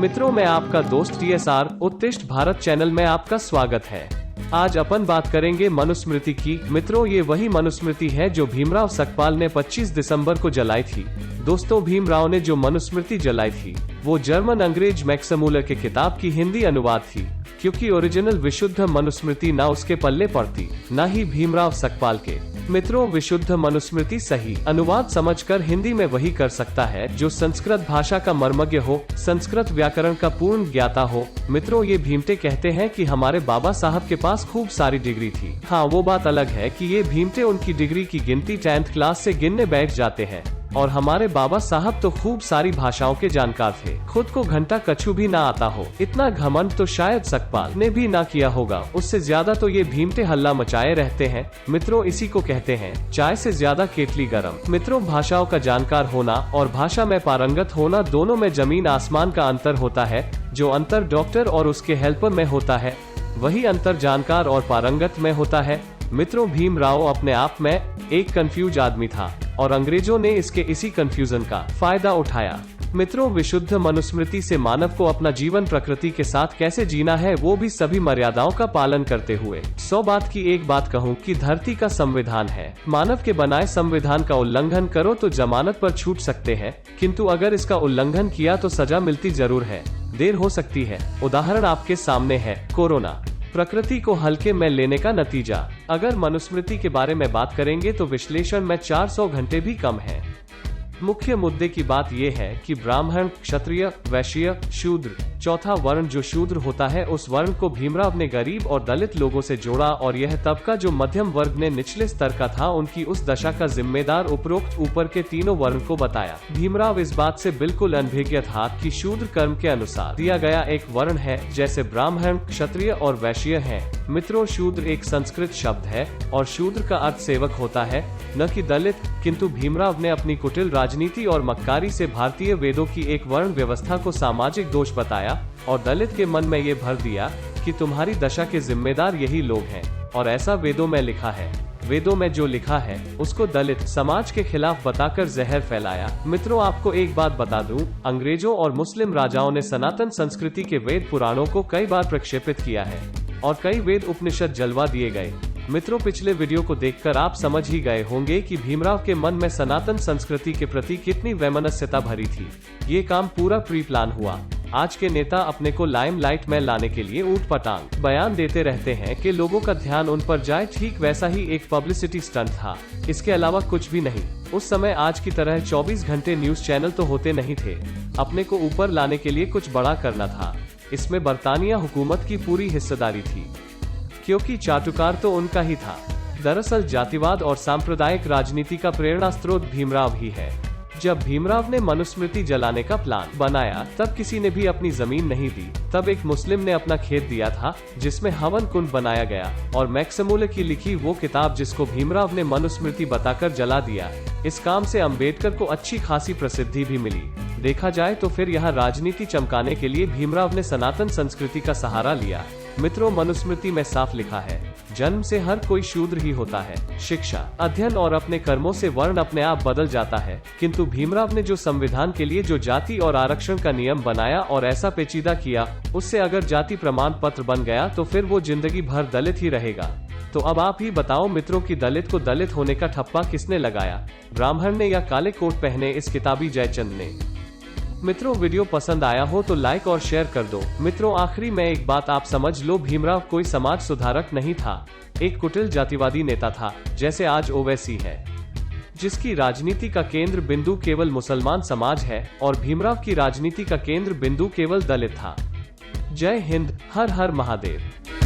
मित्रों, मैं आपका दोस्त TSR उत्तिष्ठ भारत चैनल में आपका स्वागत है। आज अपन बात करेंगे मनुस्मृति की। मित्रों, ये वही मनुस्मृति है जो भीमराव सकपाल ने 25 दिसंबर को जलाई थी। दोस्तों, भीमराव ने जो मनुस्मृति जलाई थी वो जर्मन अंग्रेज मैक्स मूलर के किताब की हिंदी अनुवाद थी, क्योंकि ओरिजिनल विशुद्ध मनुस्मृति ना उसके पल्ले पड़ती, न ही भीमराव सकपाल के। मित्रों, विशुद्ध मनुस्मृति सही अनुवाद समझकर हिंदी में वही कर सकता है जो संस्कृत भाषा का मर्मज्ञ हो, संस्कृत व्याकरण का पूर्ण ज्ञाता हो। मित्रों, ये भीमटे कहते हैं कि हमारे बाबा साहब के पास खूब सारी डिग्री थी। हाँ, वो बात अलग है कि ये भीमटे उनकी डिग्री की गिनती 10th क्लास से गिनने बैठ जाते हैं, और हमारे बाबा साहब तो खूब सारी भाषाओं के जानकार थे। खुद को घंटा कछु भी ना आता हो, इतना घमंड तो शायद सकपाल ने भी ना किया होगा। उससे ज्यादा तो ये भीमटे हल्ला मचाए रहते हैं। मित्रों, इसी को कहते हैं चाय से ज्यादा केतली गरम। मित्रों, भाषाओं का जानकार होना और भाषा में पारंगत होना, दोनों में जमीन आसमान का अंतर होता है। जो अंतर डॉक्टर और उसके हेल्पर में होता है, वही अंतर जानकार और पारंगत में होता है। मित्रों, भीमराव अपने आप में एक कंफ्यूज आदमी था और अंग्रेजों ने इसी कंफ्यूजन का फायदा उठाया। मित्रों, विशुद्ध मनुस्मृति से मानव को अपना जीवन प्रकृति के साथ कैसे जीना है, वो भी सभी मर्यादाओं का पालन करते हुए। 100 बात की एक बात कहूँ कि धरती का संविधान है। मानव के बनाए संविधान का उल्लंघन करो तो जमानत पर छूट सकते हैं, किंतु अगर इसका उल्लंघन किया तो सजा मिलती जरूर है, देर हो सकती है। उदाहरण आपके सामने है कोरोना। प्रकृति को हल्के में लेने का नतीजा। अगर मनुस्मृति के बारे में बात करेंगे तो विश्लेषण में 400 घंटे भी कम है। मुख्य मुद्दे की बात यह है कि ब्राह्मण, क्षत्रिय, वैश्य, शूद्र, चौथा वर्ण जो शूद्र होता है, उस वर्ण को भीमराव ने गरीब और दलित लोगों से जोड़ा, और यह तबका जो मध्यम वर्ग ने निचले स्तर का था, उनकी उस दशा का जिम्मेदार उपरोक्त ऊपर के तीनों वर्ण को बताया। भीमराव इस बात से बिल्कुल अनभिज्ञ था कि शूद्र कर्म के अनुसार दिया गया एक वर्ण है, जैसे ब्राह्मण, क्षत्रिय और वैश्य है। मित्रों, शूद्र एक संस्कृत शब्द है और शूद्र का अर्थ सेवक होता है, न कि दलित। किंतु भीमराव ने अपनी कुटिल राजनीति और मक्कारी से भारतीय वेदों की एक वर्ण व्यवस्था को सामाजिक दोष बताया और दलित के मन में ये भर दिया कि तुम्हारी दशा के जिम्मेदार यही लोग हैं, और ऐसा वेदों में लिखा है। वेदों में जो लिखा है उसको दलित समाज के खिलाफ बताकर जहर फैलाया। मित्रों, आपको एक बात बता दूं, अंग्रेजों और मुस्लिम राजाओं ने सनातन संस्कृति के वेद पुराणों को कई बार प्रक्षेपित किया है और कई वेद उपनिषद जलवा दिए गए। मित्रों, पिछले वीडियो को देखकर आप समझ ही गए होंगे कि भीमराव के मन में सनातन संस्कृति के प्रति कितनी वैमनस्यता भरी थी। ये काम पूरा प्री प्लान हुआ। आज के नेता अपने को लाइमलाइट में लाने के लिए ऊटपटांग बयान देते रहते हैं कि लोगों का ध्यान उन पर जाए, ठीक वैसा ही एक पब्लिसिटी स्टंट था, इसके अलावा कुछ भी नहीं। उस समय आज की तरह 24 घंटे न्यूज चैनल तो होते नहीं थे। अपने को ऊपर लाने के लिए कुछ बड़ा करना था। इसमें बरतानिया हुकूमत की पूरी हिस्सेदारी थी, क्योंकि चाटुकार तो उनका ही था। दरअसल जातिवाद और सांप्रदायिक राजनीति का प्रेरणा स्रोत भीमराव ही है। जब भीमराव ने मनुस्मृति जलाने का प्लान बनाया, तब किसी ने भी अपनी जमीन नहीं दी। तब एक मुस्लिम ने अपना खेत दिया था, जिसमें हवन कुंड बनाया गया, और मैक्समूलर की लिखी वो किताब जिसको भीमराव ने मनुस्मृति बताकर जला दिया। इस काम से अंबेडकर को अच्छी खासी प्रसिद्धि भी मिली। देखा जाए तो फिर यहाँ राजनीति चमकाने के लिए भीमराव ने सनातन संस्कृति का सहारा लिया। मित्रों, मनुस्मृति में साफ लिखा है, जन्म से हर कोई शूद्र ही होता है। शिक्षा, अध्ययन और अपने कर्मों से वर्ण अपने आप बदल जाता है। किंतु भीमराव ने जो संविधान के लिए जो जाति और आरक्षण का नियम बनाया और ऐसा पेचीदा किया, उससे अगर जाति प्रमाण पत्र बन गया तो फिर वो जिंदगी भर दलित ही रहेगा। तो अब आप ही बताओ मित्रों कि दलित को दलित होने का ठप्पा किसने लगाया, ब्राह्मण ने या काले कोट पहने इस किताबी जयचंद ने? मित्रों, वीडियो पसंद आया हो तो लाइक और शेयर कर दो। मित्रों, आखिरी में एक बात आप समझ लो, भीमराव कोई समाज सुधारक नहीं था, एक कुटिल जातिवादी नेता था, जैसे आज ओवैसी है, जिसकी राजनीति का केंद्र बिंदु केवल मुसलमान समाज है, और भीमराव की राजनीति का केंद्र बिंदु केवल दलित था। जय हिंद, हर हर महादेव।